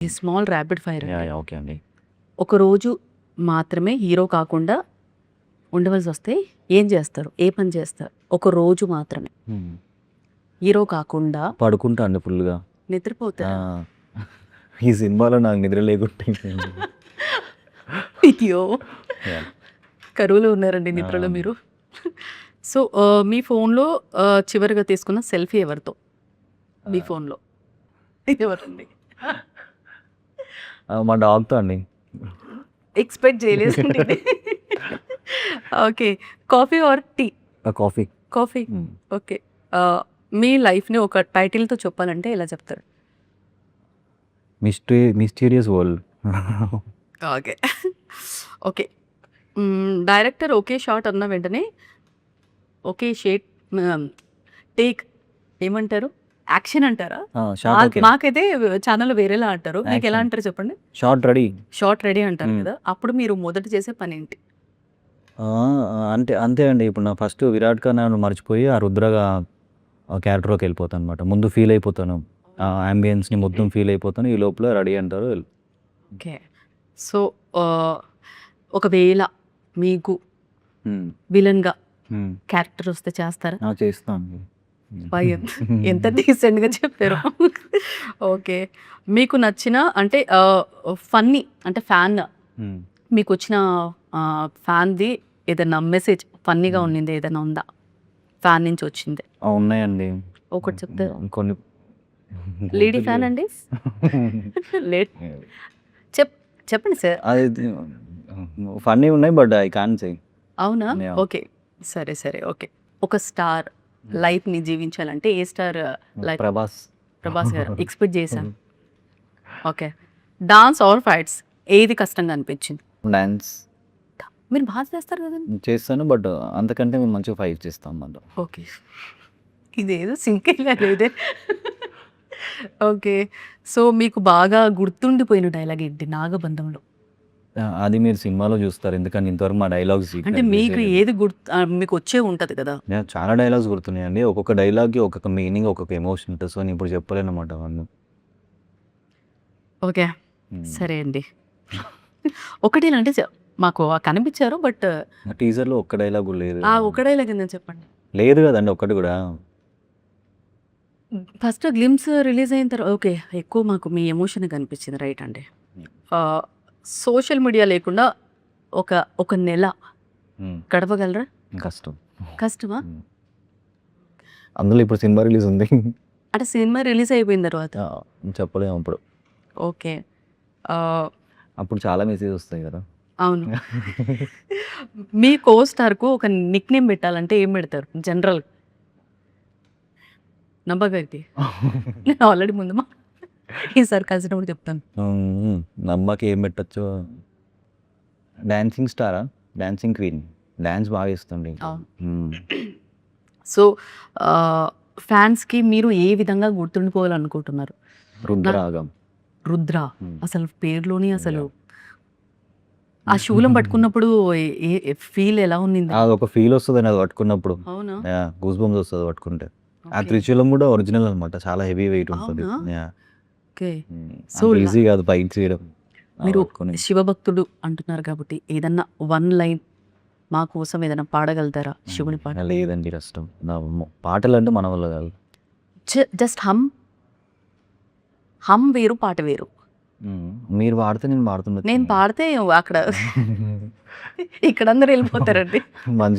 Small rapid fire yeah! అండి. Yeah! Okay అండి. ఒకరోజు మాత్రమే హీరో కాకుండా ఉండవలసొస్తే ఏం చేస్తారు? ఏ పని చేస్తారు? ఒక రోజు మాత్రమే. హ్మ్. హీరో కాకుండా పడుకుంటా అండి ఫుల్‌గా. ఆ! నిద్రపోతారా? ఈ సినిమాలో నాకు నిద్ర లేకుండా అయిపోయింది. అయ్యో! యాహ్! కరువులో ఉన్నారండి ఆ! నిద్రలో మీరు. సో, మీ ఫోన్‌లో చివరిగా తీసుకున్న సెల్ఫీ ఎవరితో? మీ ఫోన్‌లో ఎవరండి? మా డాగ్‌తో అండి. ఎక్స్‌పెక్ట్ చేయలేదండి ఇది. Okay. Coffee or tea? Coffee. Coffee. Hmm. Okay. మీ లైఫ్‌ని ఒక టైటిల్‌తో చెప్పాలంటే ఎలా చెప్తారు? Mysterious world. Okay. Okay. Director okay shot అన్న వెంటనే ఒకే షేట్ టేక్ ఏమంటారు? యాక్షన్ అంటారా? Shot okay. మాకైతే ఛానెల్‌లో వేరేలా అంటారు. మీకెలా యాక్షన్. అంటారు చెప్పండి? Shot ready. షాట్ రెడీ అంటారు కదా! అప్పుడు మీరు మొదట చేసే పనేంటి? అంతే అండి. ఇప్పుడు నా ఫస్ట్ 'విరాట్ ఖన్నాను' మర్చిపోయి ఆ రుద్రగా క్యారెక్టర్‌లోకి వెళ్ళిపోతానన్నమాట. ముందు ఫీల్ అయిపోతాను. ఆ యాంబియన్స్‌ని మొత్తం ఫీల్ అయిపోతాను. ఈ లోపల రెడీ అంటారు. ఓకే. సో, ఒకవేళ మీకు హ్మ్. విలన్‌గా హ్మ్. క్యారెక్టర్ వస్తే చేస్తారా? చేస్తా అండి. అబ్బా! ఎంత డీసెంట్‌గా చెప్పారు. ఓకే. మీకు నచ్చిన అంటే ఫన్నీ అంటే ఫ్యాన్ హ్మ్. మీకొచ్చిన ఫ్యాన్‌ది ఏదన్నా మెసేజ్ ఫన్నీగా ఉన్నింది ఏదైనా ఉందా? ఫ్యాన్ నుంచి వచ్చింది. ఉన్నాయండి. ఒకటి చెప్తారా? కొన్ని లేడీ ఫ్యాన్ అండి? లేడ్ చెప్ చెప్పండి సార్. అది ఫన్నీ ఉన్నాయి. But I can't say. అవునా? యాహ్! ఓకే. సరే, సరే. ఓకే. ఒక స్టార్ లైఫ్‌ని జీవించాలంటే ఏ స్టార్ లైఫ్? ప్రభాస్. ప్రభాస్ గారు. ఎక్స్‌పెక్ట్ చేశా. ఓకే. డాన్స్ ఆర్ ఫైట్స్ ఏది కష్టంగా అనిపించింది? డాన్స్ మీరు బాగా చేస్తారు కదండీ! చేస్తాను. బట్ అంతకంటే మేము మంచిగా ఫైట్ చేస్తాం అన్నమాట. ఓకే. ఇదేదో సింకేలా లేదే. ఓకే. సో, మీకు బాగా గుర్తుండిపోయిన డైలాగ్ ఏంటి 'నాగబంధంలో'? అది మీరు సినిమాలో చూస్తారు. ఎందుకంటే ఇంతవరకు మా డైలాగ్స్ అంటే మీకు ఏది మీకొచ్చే ఉంటది కదా! చాలా డైలాగ్స్ గుర్తున్నాయండి. ఒక్కొక్క డైలాగ్‌కి ఒక్కొక్క మీనింగ్, ఒక్కొక్క ఎమోషన్ ఉంటది. సో, నేను ఇప్పుడు చెప్పలేనన్నమాట అవన్నీ. ఓకే. హ్మ్. సరే అండి. ఒకటేనంటే మాకు కనిపించారు. బట్ టీజర్‌లో ఒక్క డైలాగ్ కూడా లేదు ఆ కదా! ఒక డైలాగ్ ఏందో చెప్పండి. లేదు కదండీ ఒక్కటి కూడా. ఫస్ట్ గ్లిమ్స్ రిలీజ్ అయిన ఓకే. ఎక్కువ మాకు మీ ఎమోషన్ కనిపించింది. రైట్ అండి. ఆహ్, సోషల్ మీడియా లేకుండా ఒక ఒక నెల హ్మ్. గడపగలరా? కష్టం. కష్టమా? హ్మ్. అందులో ఇప్పుడు సినిమా రిలీజ్ ఉంది. అంటే సినిమా రిలీజ్ అయిపోయిన తర్వాత. చెప్పలేము అప్పుడు. ఓకే. ఆహ్, అప్పుడు చాలా మెసేజ్ వస్తాయి కదా! అవును. మీ కో స్టార్‌కు ఒక నిక్ నేమ్ పెట్టాలంటే ఏం పెడతారు జనరల్? నమ్మగలిగి. నేను ఆల్రెడీ ముందు ఈసారి కలిసినప్పుడు చెప్తాను. నమ్మకి ఏం పెట్టొచ్చో డాన్సింగ్ స్టారా? Dancing queen. డాన్స్ బాగా చేస్తుంది. అవును. హ్మ్. సో, ఫ్యాన్స్‌కి మీరు ఏ విధంగా గుర్తుండిపోవాలనుకుంటున్నారు? నా రుద్రాగం. రుద్ర. హ్మ్. అసలు పేరులోనే అసలు యాహ్! ఆ శూలం పట్టుకున్నప్పుడు ఫీల్ ఎలా ఉన్నింది? అదొక ఫీల్ వస్తదండి అది పట్టుకున్నప్పుడు. అవునా? గూస్ బంప్స్ వస్తది పట్టుకుంటే. ఆ ఓకే. త్రిశూలం కూడా ఒరిజినల్ అనమాట. చాలా హెవీ వెయిట్ ఉంటది. అవునా? యాహ్! ఓకే. సో, అంత ఈజీ కాదు ఫైట్ చేయడం. మీరు పట్టుకొని. శివభక్తుడు అంటున్నారు కాబట్టి ఏదన్నా వన్ లైన్ మా కోసం ఏదైనా పాడగలుగుతారా? శివుని పాట? లేదండి కష్టం. పాటలంటే మన వల్ల కాదు. జస్ట్ హమ్. హమ్ వేరు, పాట వేరు. మీరు పాడితే నేను పాడుతుండొచ్చు. నేను పాడితే అక్కడ ఇక్కడ అందరూ ఎళ్ళిపోతారండి. మంచి